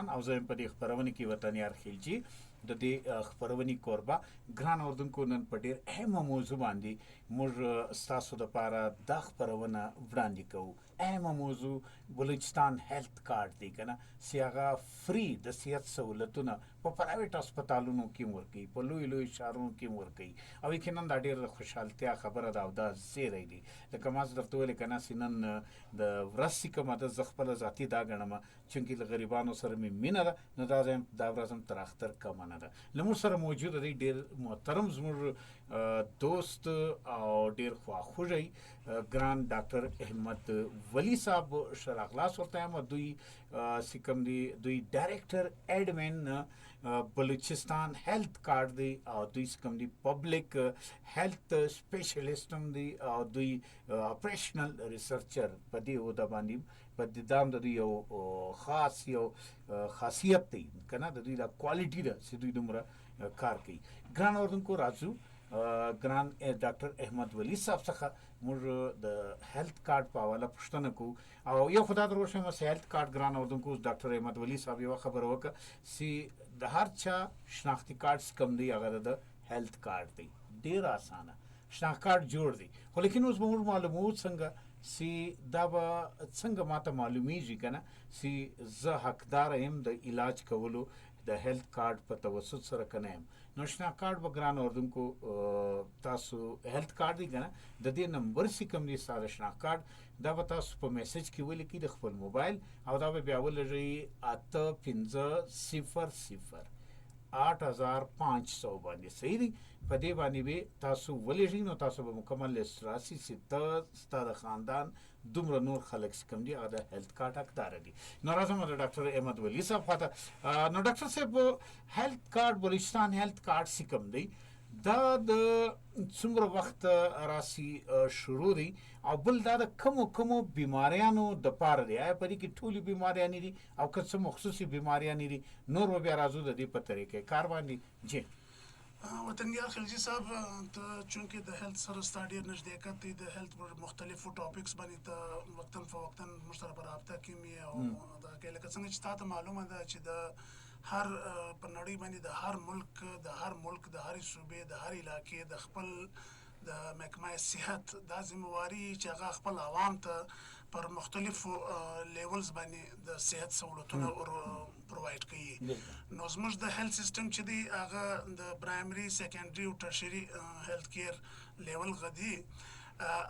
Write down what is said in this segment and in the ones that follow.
خان او زه په دې خبرونه کې وطنیار خلجی د دې خبرونې کوربه ګران اوردونکو نن په ډېر اهمه موضوع باندې موږ ستاسو دپاره دا خبرونه وړاندې کوو. اهمه موضوع بلوچستان هیلث کارت دی که نه چې هغه فری د صحت سهولتونه په پرایویټ هسپتالونو کې هم ورکوي، په لوی لوی ښارونو کې هم ورکوي او یقینا دا ډېر د خوشحالتیا خبره ده او دا زیری دی. لکه ما زه درته ویلې که نه چې نن د ورځ چې کومه ده زه خپله ذاتي دا ګڼم چونکې له غریبانو سره مې مینه ده، نو دا ورځ هم تر اختر کمه نه ده. له موږ سره موجوده دی ډېر محترم زموږ دوست او ډېر خواخوږی ګران ډاکټر احمد ولی صاحب ښه راغلاست ورته یم. دوی چې کوم دي دوی ډایرکټر ایډمن بلوچستان هیلث کارت دی او دوی چې کوم دي پبلک هیلث سپیشلیسټ هم دی او دوی اپریشنل ریسرچر په دې عهده باندې په دې دام د دوی یو خاص یو خاصیت دی که نه، د دوی دا کوالټي ده چې دوی دومره کار کوي. ګران اورونکو راځو ګران ډاکټر احمد ولی صاحب څخه موږ د هیلث کارت په حواله پوښتنه کوو او یو خدا در وښیم چې هیلث کارت ګران اورونکو ډاکټر احمد ولی صاحب یوه خبره وکړه چې د هر چا شناختي کارت کم دی هغه د هیلث کارت دی. ډېر اسانه شناخت کارت جوړ دی، خو لیکن اوس به موږ معلوموو څنګه چې دا به څنګه ماته معلومیږي که نه چې زه حقداره یم د علاج کولو د هیلث کارت په توسط سره که نه یم. نو شناخت کارت به ګران اورونکو تاسو هیلث کارت دی که نه د دې نمبر چې کوم دی ستا د شناخت کارت دا به تاسو په میسج کې ولیکئ د خپل موبایل او دا به بیا ولږئ 8500 8500 باندې صحیح دی. په دې باندې به تاسو ولېږئ نو تاسو به مکمل لیست راسي چې ته ستا د خاندان دومره نور خلک چې کوم دي هغه د هیلث کارت حقداره دي. نو راځم د ډاکټر احمد ولی صاحب خواته. نو ډاکټر صاحب هیلث کارت بلوچستان هیلث کارت چې کوم دی دا د څومره وخت راسي شروع دی او بل دا د کومو بیماریانو دپاره دی؟ آیا په دې کې ټولې بیماریانې دي او که څه مخصوصي بیماریانې دي؟ نور به بیا راځو د دې په طریقې کار باندې. جی وطنیار خلجی صاحب ته چونکې د هیلث سره ستا ډېر نږدېکت دی، د هیلث مختلفو ټاپکس باندې ته وقتاً فوقتاً موږ سره په رابطه کې یې او دا کې لکه څنګه چې تا ته معلومه ده چې د هر په نړۍ باندې د هر ملک د هرې صوبې د هر علاقې د خپل د محکمه صحت دا ذمہواري چې هغه خپل عوام ته پر مختلفو لیولز باندې د صحت سهولتونه پرووایډ کوي. نو زموږ د هیلث سیستم چې دی هغه د پرایمري سیکنډري او ټرشري هیلث کیر لیول غدي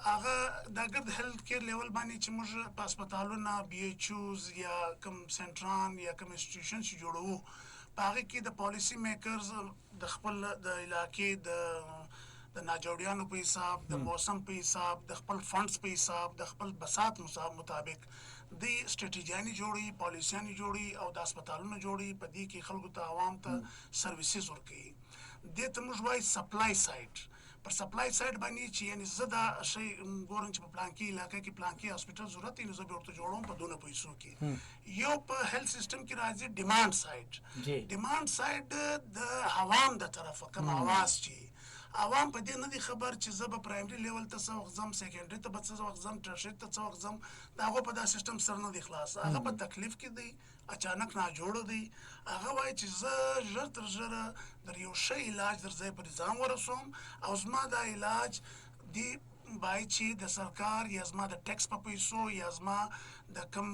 هغه دا ګرد هیلث کیر لیول باندې چې موږ په هسپتالونه BHOs یا کوم سنټران یا کوم انسټیټیوشن چې جوړوو په هغې کې د پالیسي میکرز د خپل د علاقې د ناجوړیانو په حساب، د موسم په حساب، د خپل فنډز په حساب، د خپل بساط مطابق د سټریټیجیانې جوړي، پالیسیانې جوړي او د هسپتالونه جوړي. په دې کې خلکو ته عوام ته سرویسز ورکوي. دې ته موږ وایي سپلای سایډ. پر سپلای سایډ باندې چې یعنې زه دا شی ګورم چې په پلانکي علاقه کې پلانکي هاسپټل ضرورت دی نو زه به ورته جوړوم په دونه پیسو کې. یو په هیلث سیسټم کې راځي ډیمانډ سایډ. ډیمانډ سایډ د عوام د طرفه کوم اواز چې عوام په دې نه دي خبر چې زه به پرایمري لیول ته څه وخت ځم، سیکنډري ته به څه وخت ځم، ټرشري ته څه وخت ځم. د هغو په دا سیسټم سره نه دی خلاص. هغه په تکلیف کې دی، اچانک ناجوړه دی. هغه وایي چې زه ژر تر ژره در یو ښه علاج در ځای پر ځان ورسوم او زما دا علاج دی باید چې د سرکار یا زما د ټیکس په پیسو یا زما د کم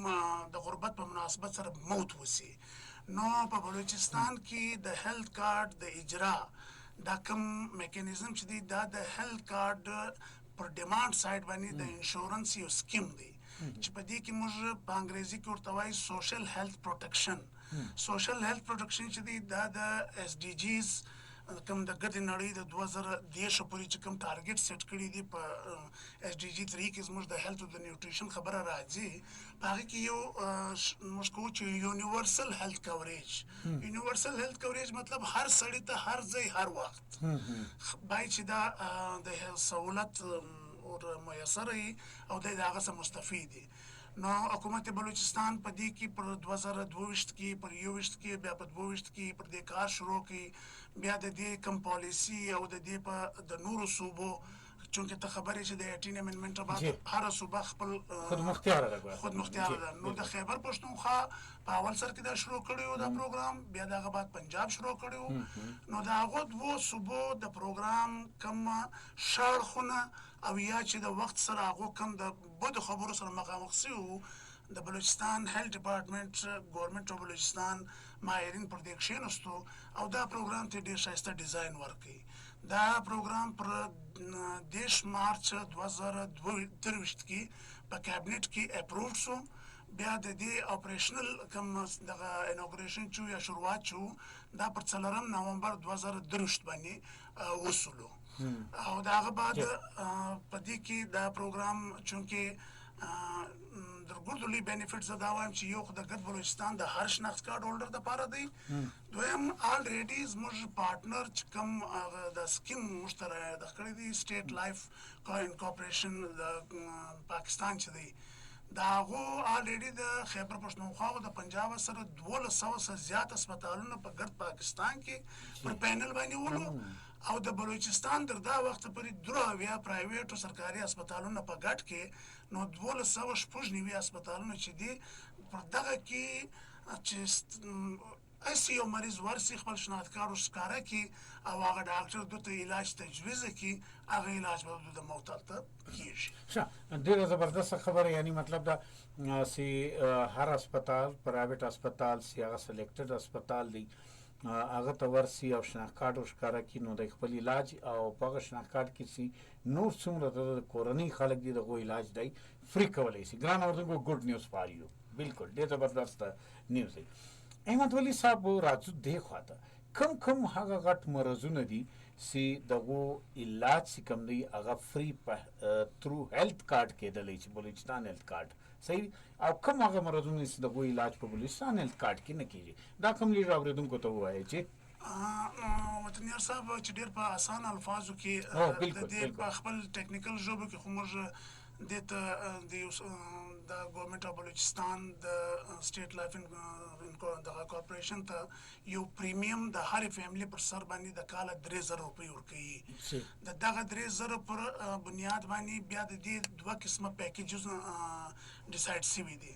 د غربت په مناسبت سره موت وسي. نو په بلوچستان کې د هیلث کارت د اجرا دا کوم میکانیزم چې دی دا د هیلث کارت پر ډیمانډ سایډ باندې د انشورنس یو سکیم دی چې په دې کې موږ په انګریزي کې ورته وایي سوشل هیلث پروټیکشن. سوشل هیلث پروټیکشن چې دی دا د SDGs کوم د ګردې نړۍ د 2010 پورې چې کوم ټارګټ سیټ کړي دي په SDG 3 کې زموږ د هیلث او د نیوټریشن خبره راځي. په هغې کې یو موږ کوو چې یونیورسل هیلث کوریج. یونیورسل هیلث کوریج مطلب هر سړي ته هر ځای هر وخت باید چې دا د سهولت میسر وي او دی د هغه څخه مستفید وي. نو حکومت بلوچستان په دې کې پر 2022 کې پر 21 کې بیا په 22 کې پر دې کار شروع کړي. بیا د دې کم پالیسي او د دې په د نورو صوبو چونکه ته خبرې چې د 18 امندمنت جی. بعد هر صوبه خپل خود مختار ده خود مختار ده. نو د خیبر پښتونخوا په اول سر کې دا شروع کړیو دا پروګرام، بیا دغه بعد پنجاب شروع کړیو. نو دا هغه دوه صوبو د پروګرام کم شاړخونه او یا چې د وخت سره هغه کم د بده خبرو سره مخامخ سیو د بلوچستان هیلث ډپارټمنټ ګورنمنت اف بلوچستان ماهرین پر دې کښېنستو او دا پروګرام ته ډېر ښایسته ډیزاین ورکړي. دا پروګرام پر 10 مارچ 2023 کې په کابینټ کې اپروቭ شو. بیا د دې اپریشنل کوم دغه انوګریشن چې یا شروعات شو دا پر 4 نومبر 2023 باندې وصولو. او داغه بعد په دې کې دا پروګرام چونکه درګردلي بینیفټس دا وایم چې یو خدای ګډ بلوچستان د هر شناخت کارت هولډر لپاره دی. دویم الریډي زموږ پارټنر چې کوم د سکیم مشترک د کړی دی سټیټ لایف کارپوریشن د پاکستان چې دی دا هغه الریډي د خیبر پښتونخوا او د پنجاب سره 1200 زیات هسپتالونه په ګرد پاکستان کې پر پینل باندې ولو او د بلوچستان تر دا وخت پورې 3 پرایویټ او سرکاري هسپتالونه په ګډ کې نو 1290 هسپتالونه چې دي پر دغه کې چې اسی یو مریض ورسي خپل شناخت ښکاره کړي او هغه ډاکټر دته علاج تجویز کړي، هغه علاج به د معتل ته کیږي. ډېره زبردست خبره، یعنی مطلب دا سی هر هسپتال پرایویټ هسپتال سی هغه سلیکټډ هسپتال دی هغه ته ورسي او شناخت کارت ښکاره کړي نو د خپل علاج او په هغه شناخت کارت کې سي نور څومره د کورنۍ خلک دي دغه علاج دی فری کولی سي. ګران اردوونکو ګډ نیوز فار یو، بالکل ډېر زبردست نیوز دی. احمد ولی صاحب راځو دې خواته کم هغه غټ مرضونه دي چې دغه علاج چې کوم دی هغه فری په ترو هیلث کارت کېدلی چې بلوچستان هیلث کارت صحیح او کم هغه مرضونه چې دغه علاج په بلوچستان هیلث کارت کې نه کېږي دا کوم لږ اورېدونکو ته ووایي چې وطنیار صاحب چې ډېر په اسان الفاظو کې د دې په خپل ټیکنیکل ژبو کې خو موږ د ګورنمنت اف بلوچستان د سټیټ لایف دغه کارپوریشن ته یو پریمیم د هر فیملی پر سر باندې د کاله 3000 روپۍ ورکوي. د دغه 3000 پر بنیاد باندې بیا د دې دوه قسمه پیکیجز ډیسایډ شوي دي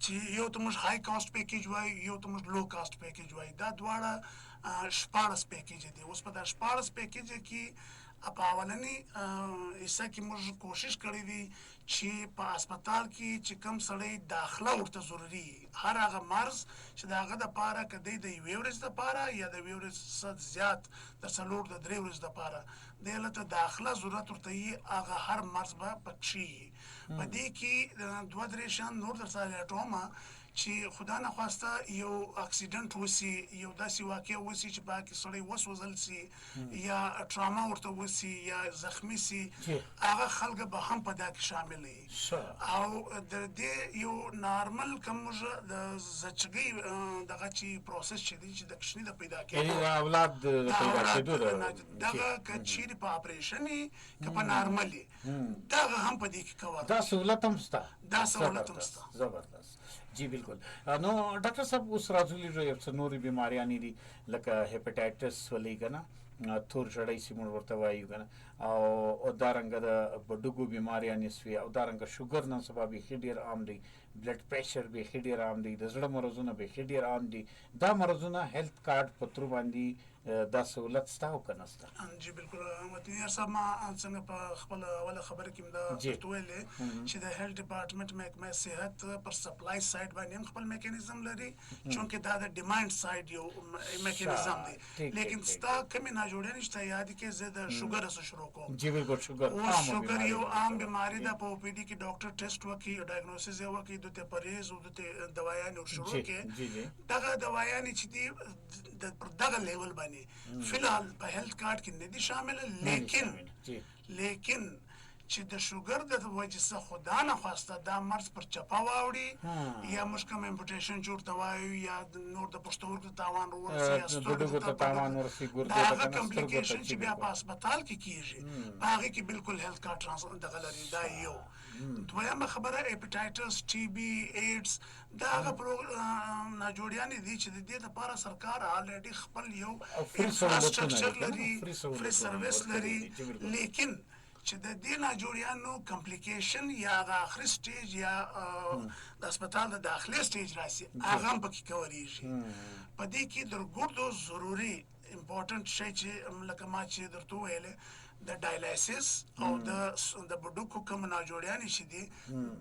چې یو ته موږ های کاست پیکیج وایو یو ته موږ لو کاست پیکیج وایو. دا دواړه 14 پیکیج دي. اوس په دا 14 پیکیج کې په اولنی حصہ کې موږ کوشش کړې دي چې په هسپتال کې چې کم سړی داخله ورته ضروري هر هغه مرض چې د هغه دپاره که دی د یوې ورځې دپاره یا د یوې ورځې زیات د 4 د 3 ورځې دپاره دی هلته داخله ضرورت ورته وي هغه هر مرض به پکښې وي. په دې کې 2-3 شیان نور در سره لټومه چې خدا نخواسته یو اکسیډنټ وسي یو داسې واقع وسي چې پکې سړی وسوځل سي یا ټراما ورته وسي یا زخمی سي هغه خلک به هم په دا کې شامل وي او د دې یو نارمل کوم د زچګي دغه چې پروسس چې دی چې د کښنی د پیدا کېدو اولاد د پیدا کېدو دغه کچېرې په اپریشن که په نارملي دغه هم په دې کې کور دا سہولت هم شته. دا سہولت هم شته. زبردست. جی بالکل. نو ډاکټر صاحب اوس راځولې یو څه نورې بیماریانې دي لکه هیپاټایټس ولې که نه تور ژړی چې موږ ورته وایو که نه او دارنګه د بډوګو بیماریانې سوې او دارنګه شوګر نن سبا بیخي ډېر عام دی، بلډ پریشر بیخي ډېر عام دی، د زړه مرضونه بیخي ډېر عام دي. دا مرضونه هیلث کارت په ترو باندې دا سہولت شته او که نه شته؟ جی بالکل وطنیار صاحب ما څنګه په خپل اوله خبره کې دا درته ویلې چې د هیلث ډپارټمنټ محکمه صحت پر سپلای سایډ باندې هم خپل میکانیزم لري چونکې دا د ډیمانډ سایډ یو میکانیزم دی. لیکن ستا کمې ناجوړیانې شته یاد کې زه د شوګر څخه شروع کوم. جی بالکل شوګر یو عام بیماری ده. په او پی ډي کې ډاکټر ټیسټ وکړي ډایګنوسس یې وکړي دته پرهیز او دته دوايانې شروع کړي. دغه دوايانې چې دي د دغه لیول باندې فی الحال په هیلث کارت کې نه دي شامل لیکن چې د شوګر د وجې څخه خدا نخواسته دا مرض پر چپه واوړي یا موږ کوم امپوټیشن چې ورته وایو یا نور د پښتورګو تاوان ورسي یا سترګو ته تاوان ورسي هغه کمپلیکیشن چې بیا په هسپتال کې کیږي په هغې کې بالکل هیلث کارت دغه لري. دا یو. دویمه خبره هیپاټایټس ټي بي ایډز دا هغه ناجوړیانې دي چې د دې لپاره سرکار الریډي خپل یو انفراسترکچر لري، فری سرویس لري، لیکن چې د دې ناجوړیانو کمپلیکیشن یا هغه آخري سټیج یا د هسپتال د داخلي سټیج راسي هغه هم پکې کوریږي. په دې کې د ګردو ضروري امپورټنټ شی چې لکه ما چې درته وویلې د ډایلایسس او د بډوکو کوم ناجوړیانې چې دي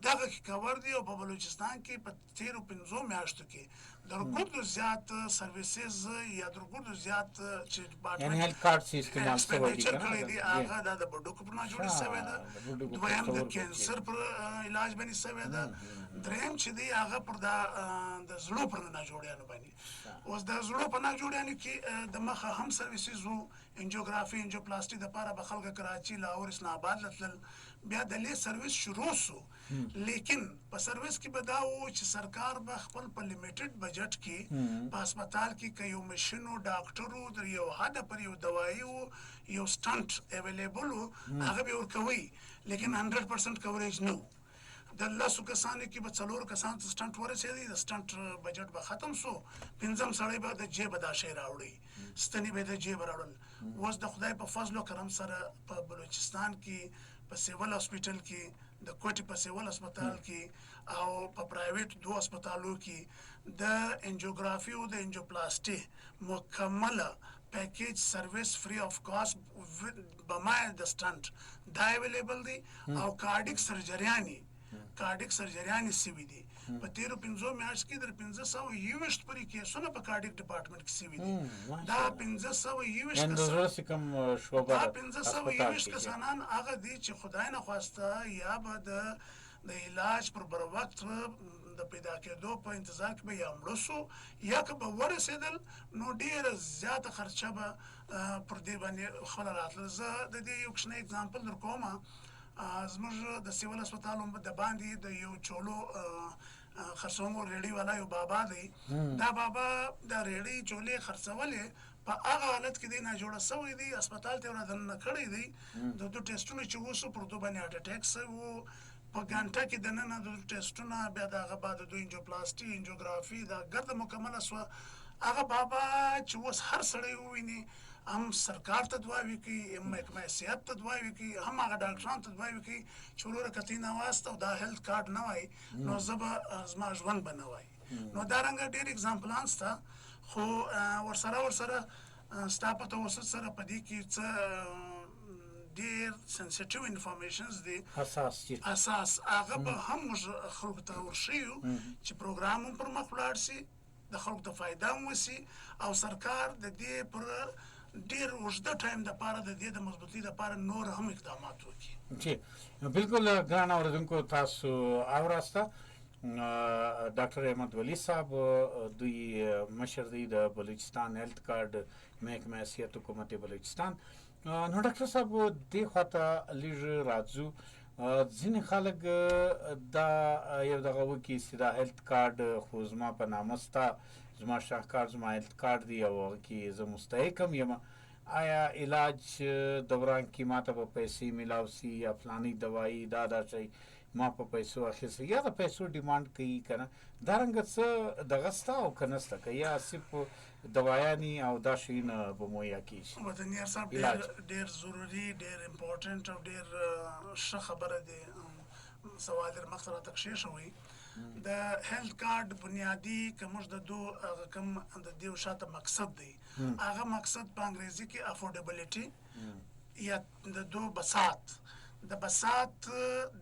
دغه کې کور دي او په بلوچستان کې په تیرو 5 میاشتو کې د ګردو زیات سرویسز یا د ګردو زیات چې یعنی هیلث کارت سیستم استعمال کړی دی هغه د بډوکو پر ناجوړی شوی ده، دویم د کینسر پر علاج باندې شوی ده، دریم چې دی هغه پر د زړه پر ناجوړیانو باندې. اوس د زړه په ناجوړیانو کې د مخه هم سرویسز وو، انجیوګرافي انجیوپلاسټي دپاره به خلک کراچي لاهور اسلام آباد تلل، بیا د لې سرویس شروع سو. لیکن په سرویس کې به دا و چې سرکار به خپل په لیمیټډ بجټ کې په هسپتال کې که یو مشین و ډاکټر و د یو حده پر یو دوایي و یو سټنټ اویلیبل و هغه به ورکوي، لیکن 100% کوریج نه و. د 10 کسانو کې به 4 کسان ته سټنټ ورسېدی، د سټنټ بجټ به ختم سو، 5 سړی به د جیبه دا شی راوړي، ستنې به د جیبه راوړل. اوس د خدای په فضل و کرم سره په بلوچستان کې په سیول هاسپیټل کې د کوټې په سیول هسپتال کې او په پرایویټ 2 هسپتالو کې د انجیوګرافي او د انجیوپلاسټي مکمله پیکیج سرویس فری اف کاسټ بمای د سټنټ دا اویلیبل دی او کارډیک سرجریانې سوي دي. په تیرو 5 میاشت کې در 520 پورې کیسونه په کارډیک ډپارټمنټ کې سوي دي. دا 520 کسانان هغه دي چې خدای نه خواسته یا به د علاج پر بر وخت د پیدا کېدو په انتظار کې به یا مړه سو یا که به ورسېدل نو ډېره زیاته خرچه به پر دې باندې خپله راتله. زه د دې یو کوچنی اګزامپل در کومه، زموږ د سیول هسپتال د باندې د یو چولو خرڅونکو ریړۍ والا یو بابا دی، دا بابا د ریړۍ چولې خرڅولې په هغه حالت کې دی ناجوړه سوی دی، هسپتال ته یې ورادننه کړی دی، د دو ټیسټونه چې وسو پر دو باندې هارټ اټیک سوی و، په ګنټه کې دننه د ټیسټونه بیا د هغه بعد د انجیوپلاسټي انجیوګرافي دا ګرده مکمله سوه. هغه بابا چې اوس هر سړی وویني هم سرکار ته دعاوې کوي، هم محکمه صحت ته دعاوې کوي، هم هغه ډاکټرانو ته دعاوې کوي چې وروره که تی نه واسته او دا هیلث کارډ نه وای نو زه به زما ژوند به نه وای. نو دارنګه ډېر اګزامپلان شته، خو ورسره ستا په توسط سره په دې کې څه ډېر سنسټیو انفارمیشنز دي، اساس هغه به هم موږ خلکو ته ورښیو چې پروګرام هم پر مخ ولاړ شي، د خلکو ته فایده هم وسي او سرکار د دې پر ډېر اوږده ټایم دپاره د دې د مضبوطۍ دپاره نور هم اقدامات وکړي. جی بالکل ګران اورېدونکو، تاسو اوراسته ډاکټر احمد ولي صاحب دوی مشر دی د بلوچستان هیلث کارډ محکمه صحت حکومت بلوچستان. نو ډاکټر صاحب دې خواته لږ راځو، ځینې خلک دا یو دغه وکړي چې دا هیلث کارډ خو زما په نامه ستا، زما شاهکار زما هیلث کارډ دی او هغه کې زه مستحق هم یم، آیا علاج دوران کې ما ته به پیسې میلاو سي یا فلاني دوایي دا شی ما په پیسو اخیستی یا د پیسو ډیمانډ کوي که نه، دارنګه څه دغه شته او که نشته، که یا صرف دوایانې او دا شیونه به مهیا کېږي؟ وطنیار صاحب ډېر ضروري، ډېر امپورټنټ او ډېر ښه خبره دی سوال در مخته راته کښېښوئ. د هیلث کارډ بنیادي که موږ د دو کوم د دې شاته مقصد دی، هغه مقصد په انګریزي کې افورډیبلیټي یا د دو بساط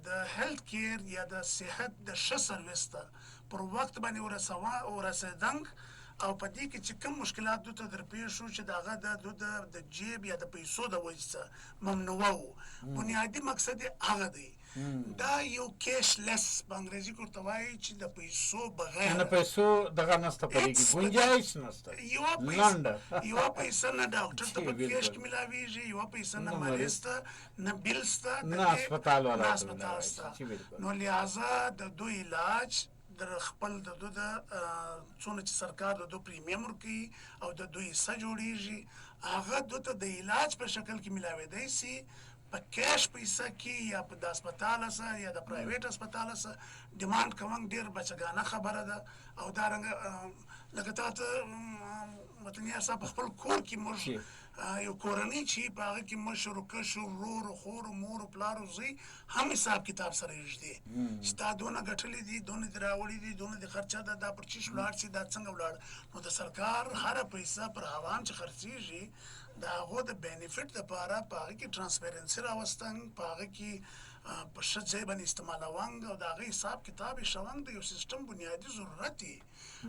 د هیلث کیر یا د صحت د ښه سرویس ته پر وخت باندې ورسېدنګ او په دې کې چې کوم مشکلات دوی ته درپېښ شو چې د هغه د جیب یا د پیسو د وجې څخه ممنوعه و، بنیادي مقصد یې هغه دی. دا یو کیش لیس په انګریزي کې ورته وایي چې د پیسو بغیر، د پیسو دغه نشته، په دې کې گنجایش نشته، یوه پیسه نه ډاکټر ته په کیش کې میلاویږي، یوه پیسه نه مریض ته، نه بیل شته، نه هسپتال شته. نو لہذا د دوی علاج در خپل د دو د څونه چې سرکار د دو پریمیم ورکوي او د دوی حصه جوړیږي، هغه دو ته د علاج په شکل کې میلاویدی سي، په کیش پیسه کې یا په د هسپتال سره یا د پرایویټ هسپتال سره ډیمانډ کوونک ډېر بچګانه خبره ده. او دارنګه لکه تا ته وطنیار صاحب په خپل کور کې موږ یو کورنۍ چې په هغه کې مشر کشر ورور خور مور پلار زوی هم حساب کتاب سره یږدي چې تا دونه ګټلې دي دونه دې راوړي دي دونه دې خرچه ده دا پر چیش ولاړ سي دا څنګه ولاړ نو د سرکار هره پیسه پر عوام چې خرڅیږي د هغو د بینیفټ دپاره په هغه کې ټرانسپیرنسي راوستن په هغه کې په ښه ځای باندې استعمالوونګ او د هغې حساب کتاب یې شونګ د یو سیسټم بنیادي ضرورت دی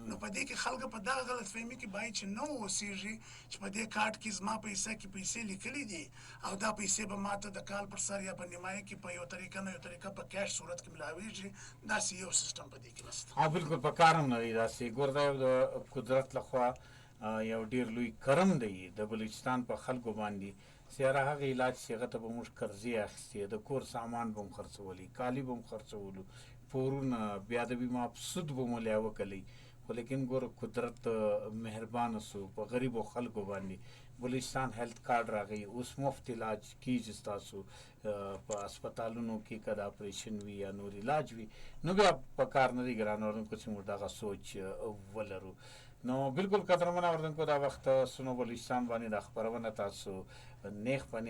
نو په دې کې خلک په دغه غلط فهمي کې باید چې نه واوسېږي چې په دې کارت کې زما پیسه کې پیسې لیکلي دي او دا پیسې به ماته د کال پر سر یا په نیمایي کې په یو طریقه نه یو طریقه په کیش صورت کې ملاویږي داسې یو سیسټم په دې کې نشته بالکل په کار هم نه دی داسې ګور دا یو د قدرت لخوا یو ډیر لوی کرم دی د بلوچستان په خلکو باندې سیاره هغه علاج چې هغه ته به موږ قرضې اخیستې د کور سامان به هم خرڅولي کالي به هم خرڅولو پورونه بیا د بیمه سود به مو لا وکړي خو لیکن ګوره قدرت مهربانه سو په غریبو خلکو باندې بلوچستان هیلث کارډ راغی اوس مفت علاج کیږي ستاسو په هسپتالونو کې که د اپریشن وي یا نور علاج وي نو بیا په کار نه دی ګران اورونکو چې موږ دغه سوچ ولرو نو بالکل قدرمن اورونکو دا وخت سونو بلوچستان باندې د خبرونه تاسو نیغ په